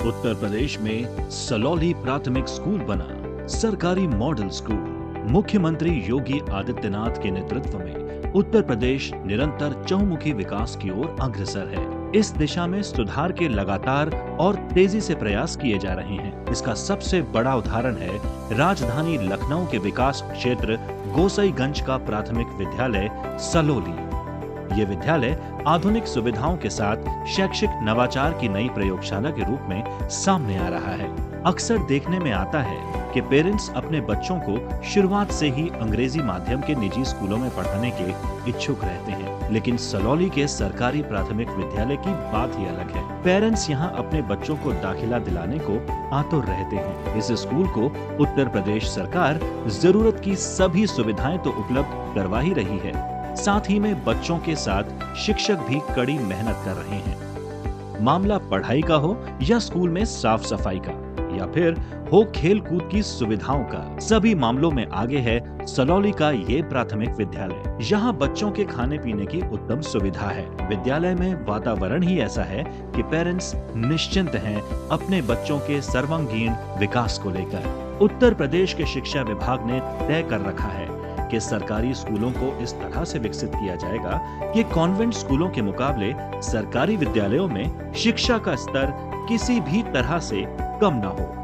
उत्तर प्रदेश में सलौली प्राथमिक स्कूल बना सरकारी मॉडल स्कूल। मुख्यमंत्री योगी आदित्यनाथ के नेतृत्व में उत्तर प्रदेश निरंतर चहुमुखी विकास की ओर अग्रसर है। इस दिशा में सुधार के लगातार और तेजी से प्रयास किए जा रहे हैं। इसका सबसे बड़ा उदाहरण है राजधानी लखनऊ के विकास क्षेत्र गोसाईगंज का प्राथमिक विद्यालय सलौली। ये विद्यालय आधुनिक सुविधाओं के साथ शैक्षिक नवाचार की नई प्रयोगशाला के रूप में सामने आ रहा है। अक्सर देखने में आता है कि पेरेंट्स अपने बच्चों को शुरुआत से ही अंग्रेजी माध्यम के निजी स्कूलों में पढ़ाने के इच्छुक रहते हैं, लेकिन सलौली के सरकारी प्राथमिक विद्यालय की बात ही अलग है। पेरेंट्स यहाँ अपने बच्चों को दाखिला दिलाने को आतुर रहते हैं। इस स्कूल को उत्तर प्रदेश सरकार जरूरत की सभी सुविधाएं तो उपलब्ध करवा ही रही है, साथ ही में बच्चों के साथ शिक्षक भी कड़ी मेहनत कर रहे हैं। मामला पढ़ाई का हो या स्कूल में साफ सफाई का या फिर हो खेल कूद की सुविधाओं का, सभी मामलों में आगे है सलौली का ये प्राथमिक विद्यालय। यहाँ बच्चों के खाने पीने की उत्तम सुविधा है। विद्यालय में वातावरण ही ऐसा है कि पेरेंट्स निश्चिंत हैं अपने बच्चों के सर्वांगीण विकास को लेकर। उत्तर प्रदेश के शिक्षा विभाग ने तय कर रखा है कि सरकारी स्कूलों को इस तरह से विकसित किया जाएगा कि कॉन्वेंट स्कूलों के मुकाबले सरकारी विद्यालयों में शिक्षा का स्तर किसी भी तरह से कम न हो।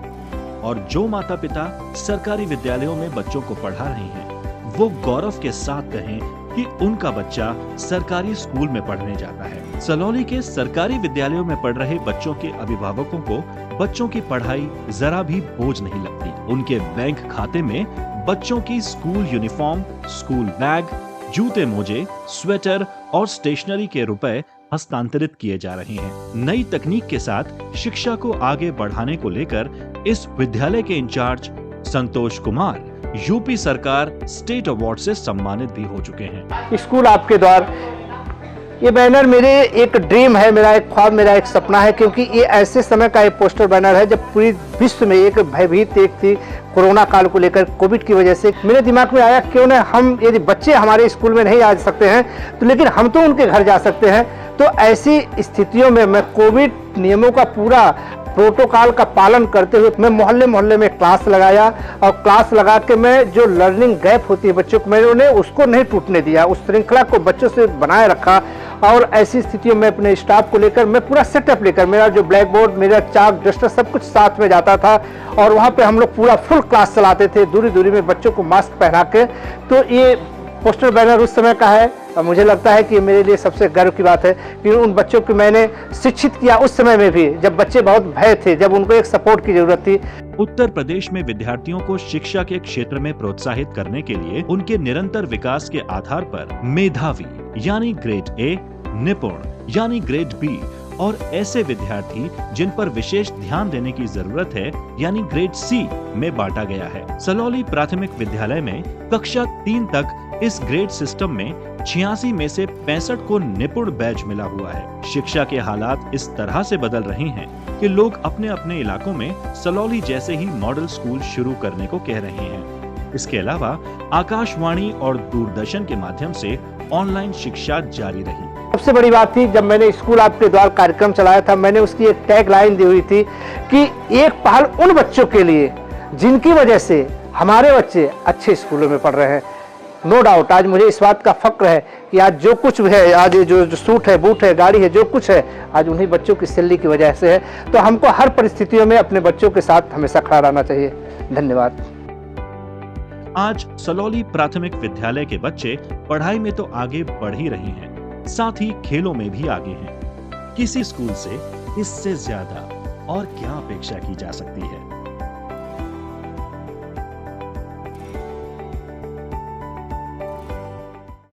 और जो माता पिता सरकारी विद्यालयों में बच्चों को पढ़ा रहे हैं, वो गौरव के साथ कहें कि उनका बच्चा सरकारी स्कूल में पढ़ने जाता है। सलौली के सरकारी विद्यालयों में पढ़ रहे बच्चों के अभिभावकों को बच्चों की पढ़ाई जरा भी बोझ नहीं लगती। उनके बैंक खाते में बच्चों की स्कूल यूनिफॉर्म, स्कूल बैग, जूते मोजे, स्वेटर और स्टेशनरी के रुपए हस्तांतरित किए जा रहे हैं। नई तकनीक के साथ शिक्षा को आगे बढ़ाने को लेकर इस विद्यालय के इंचार्ज संतोष कुमार यूपी सरकार स्टेट अवार्ड से सम्मानित भी हो चुके हैं। स्कूल आपके द्वार, ये बैनर मेरे एक ड्रीम है, मेरा एक ख्वाब, मेरा एक सपना है, क्योंकि ये ऐसे समय का एक पोस्टर बैनर है जब पूरी विश्व में एक भयभीत एक थी कोरोना काल को लेकर। कोविड की वजह से मेरे दिमाग में आया क्यों ना हम, यदि बच्चे हमारे स्कूल में नहीं आ सकते हैं तो लेकिन हम तो उनके घर जा सकते हैं। तो ऐसी स्थितियों में मैं कोविड नियमों का पूरा प्रोटोकॉल का पालन करते हुए मैं मोहल्ले मोहल्ले में क्लास लगाया, और क्लास लगा के मैं जो लर्निंग गैप होती है बच्चों को, मैंने उन्हें उसको नहीं टूटने दिया, उस श्रृंखला को बच्चों से बनाए रखा। और ऐसी स्थितियों में अपने स्टाफ को लेकर मैं पूरा सेटअप लेकर, मेरा जो ब्लैक बोर्ड, मेरा चाक, डस्टर सब कुछ साथ में जाता था, और वहाँ पे हम लोग पूरा फुल क्लास चलाते थे, दूरी दूरी में बच्चों को मास्क पहना के। तो ये पोस्टर बैनर उस समय का है और मुझे लगता है कि मेरे लिए सबसे गर्व की बात है कि उन बच्चों को मैंने शिक्षित किया उस समय में भी, जब बच्चे बहुत भय थे, जब उनको एक सपोर्ट की जरूरत थी। उत्तर प्रदेश में विद्यार्थियों को शिक्षा के क्षेत्र में प्रोत्साहित करने के लिए उनके निरंतर विकास के आधार पर मेधावी यानी ग्रेड ए, निपुण यानी ग्रेड बी और ऐसे विद्यार्थी जिन पर विशेष ध्यान देने की जरूरत है यानी ग्रेड सी में बांटा गया है। सलौली प्राथमिक विद्यालय में कक्षा 3 तक इस ग्रेड सिस्टम में 86 में से 65 को निपुण बैच मिला हुआ है। शिक्षा के हालात इस तरह से बदल रहे हैं कि लोग अपने अपने इलाकों में सलौली जैसे ही मॉडल स्कूल शुरू करने को कह रहे हैं। इसके अलावा आकाशवाणी और दूरदर्शन के माध्यम से ऑनलाइन शिक्षा जारी रही। सबसे बड़ी बात थी, जब मैंने स्कूल आपके द्वार कार्यक्रम चलाया था, मैंने उसकी एक टैग लाइन दी हुई थी कि एक पहल उन बच्चों के लिए जिनकी वजह से हमारे बच्चे अच्छे स्कूलों में पढ़ रहे हैं। नो डाउट आज मुझे इस बात का फक्र है कि आज जो कुछ है, आज जो सूट है, बूट है, गाड़ी है, जो कुछ है, आज उन्हीं बच्चों की सैलरी की वजह से है। तो हमको हर परिस्थितियों में अपने बच्चों के साथ हमेशा खड़ा रहना चाहिए। धन्यवाद। आज सलौली प्राथमिक विद्यालय के बच्चे पढ़ाई में तो आगे बढ़ ही रहे हैं, साथ ही खेलों में भी आगे हैं। किसी स्कूल से इससे ज्यादा और क्या अपेक्षा की जा सकती है।